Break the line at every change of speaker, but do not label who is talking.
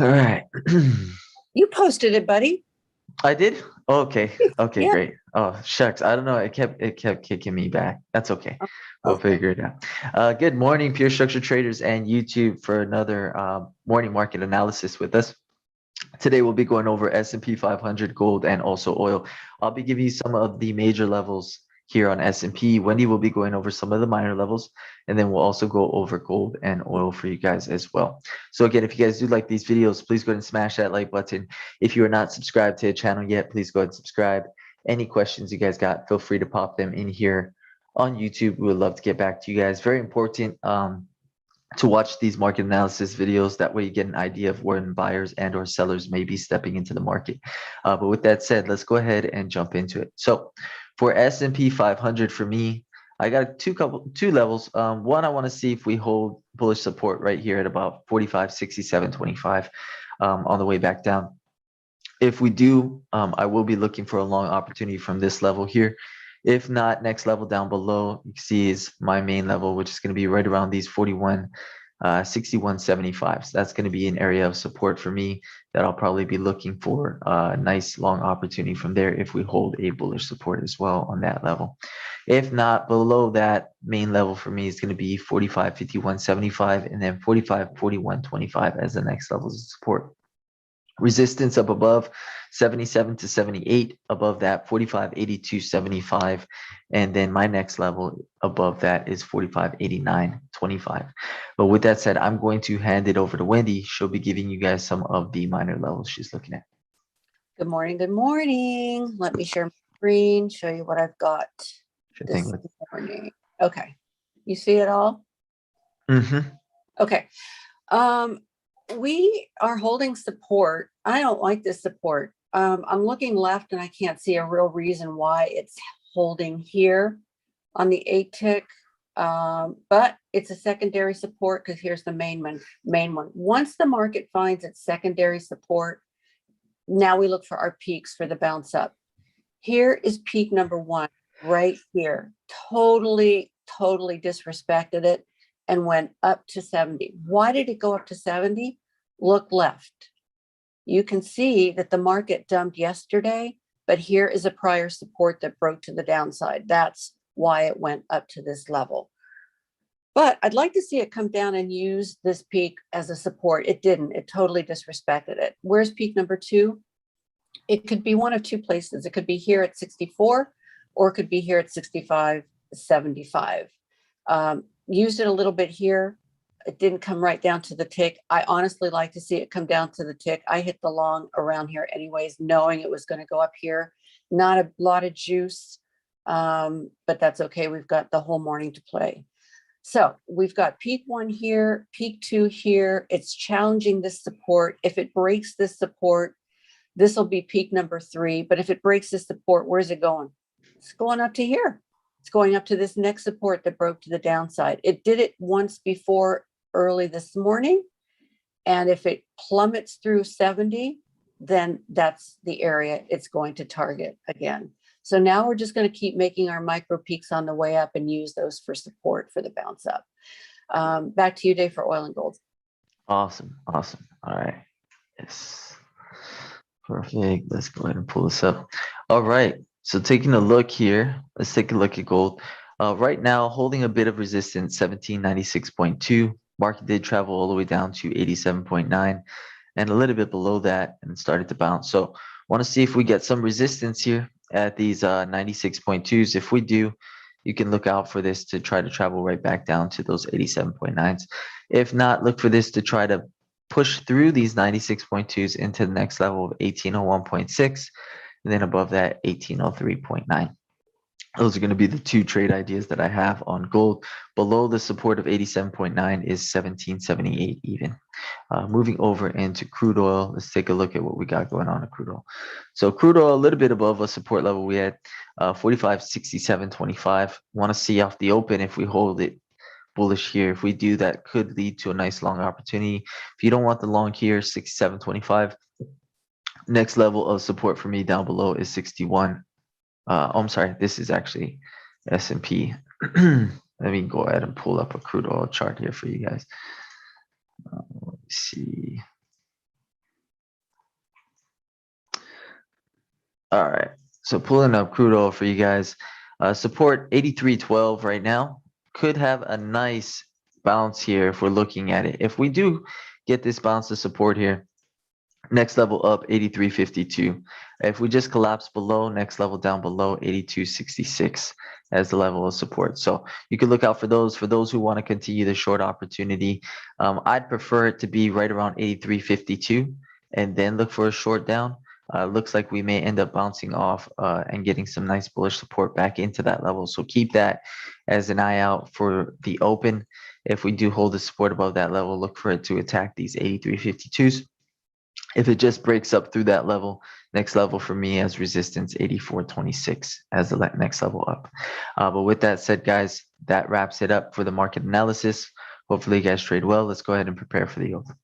All right.
You posted it, buddy.
I did? Okay. Okay,
Yeah.
great. Oh, shucks. I don't know. It kept kicking me back. That's okay.
Oh,
We'll
okay.
figure it out. Good morning, pure structure traders and YouTube for another morning market analysis with us. Today we'll be going over S&P 500, gold, and also oil. I'll be giving you some of the major levels here on S&P. Wendy will be going over some of the minor levels, and then we'll also go over gold and oil for you guys as well. So again, if you guys do like these videos, please go ahead and smash that like button. If you are not subscribed to the channel yet, please go ahead and subscribe. Any questions you guys got, feel free to pop them in here on YouTube. We would love to get back to you guys. Very important. To watch these market analysis videos. That way you get an idea of when buyers and or sellers may be stepping into the market. But with that said, let's go ahead and jump into it. So for S&P 500 for me, I got two levels. One, I want to see if we hold bullish support right here at about 45.6725 on the way back down. If we do, I will be looking for a long opportunity from this level here. If not, next level down below, you can see is my main level, which is going to be right around these 61.75. So that's going to be an area of support for me that I'll probably be looking for a nice long opportunity from there if we hold a bullish support as well on that level. If not, below that main level for me is going to be 45.5175 and then 45.4125 as the next levels of support. Resistance up above 77 to 78, above that 45.8275, and then my next level above that is 45.8925. But with that said, I'm going to hand it over to Wendy. She'll be giving you guys some of the minor levels she's looking at.
Good morning. Good morning. Let me share my screen, show you what I've got
Sure thing
this
with.
morning. Okay. You see it all? Okay. We are holding support. I don't like this support. I'm looking left and I can't see a real reason why it's holding here on the 8 tick. But it's a secondary support because here's the main one. Once the market finds its secondary support, now we look for our peaks for the bounce up. Here is peak number one right here. Totally disrespected it and went up to 70. Why did it go up to 70? Look left. You can see that the market dumped yesterday, but here is a prior support that broke to the downside. That's why it went up to this level. But I'd like to see it come down and use this peak as a support. It didn't. It totally disrespected it. Where's peak number two? It could be one of two places. It could be here at 64, or it could be here at 65.75. Used it a little bit here. It didn't come right down to the tick. I honestly like to see it come down to the tick. I hit the long around here anyways, knowing it was going to go up here. Not a lot of juice, but that's okay. We've got the whole morning to play. So we've got peak one here, peak two here. It's challenging this support. If it breaks this support, this will be peak number three. But if it breaks this support, where's it going? It's going up to here. It's going up to this next support that broke to the downside. It did it once before early this morning. And if it plummets through 70, then that's the area it's going to target again. So now we're just going to keep making our micro peaks on the way up and use those for support for the bounce up. Back to you, Dave, for oil and gold.
Awesome. All right. Yes. Perfect. Let's go ahead and pull this up. All right. So taking a look here, let's take a look at gold. Right now, holding a bit of resistance, 1796.2. Market did travel all the way down to 87.9 and a little bit below that and started to bounce. So want to see if we get some resistance here at these 96.2s. If we do, you can look out for this to try to travel right back down to those 87.9s. If not, look for this to try to push through these 96.2s into the next level of 1801.6, and then above that 1803.9. Those are going to be the two trade ideas that I have on gold. Below the support of 87.9 is 1778 even. Moving over into crude oil, let's take a look at what we got going on in crude oil. So crude oil a little bit above a support level. We had 45.6725. Want to see off the open if we hold it bullish here. If we do, that could lead to a nice long opportunity. If you don't want the long here, 67.25. Next level of support for me down below is 61. I'm sorry, this is actually S&P. Let me go ahead and pull up a crude oil chart here for you guys. Let me see. All right. So pulling up crude oil for you guys. Support 83.12 right now. Could have a nice bounce here if we're looking at it. If we do get this bounce to support here, next level up 83.52. If we just collapse below, next level down below 82.66 as the level of support. So you can look out for those who want to continue the short opportunity. I'd prefer it to be right around 83.52 and then look for a short down. Looks like we may end up bouncing off and getting some nice bullish support back into that level. So keep that as an eye out for the open. If we do hold the support above that level, look for it to attack these 83.52s. If it just breaks up through that level, next level for me as resistance 84.26 as the next level up. But with that said, guys, that wraps it up for the market analysis. Hopefully you guys trade well. Let's go ahead and prepare for the open.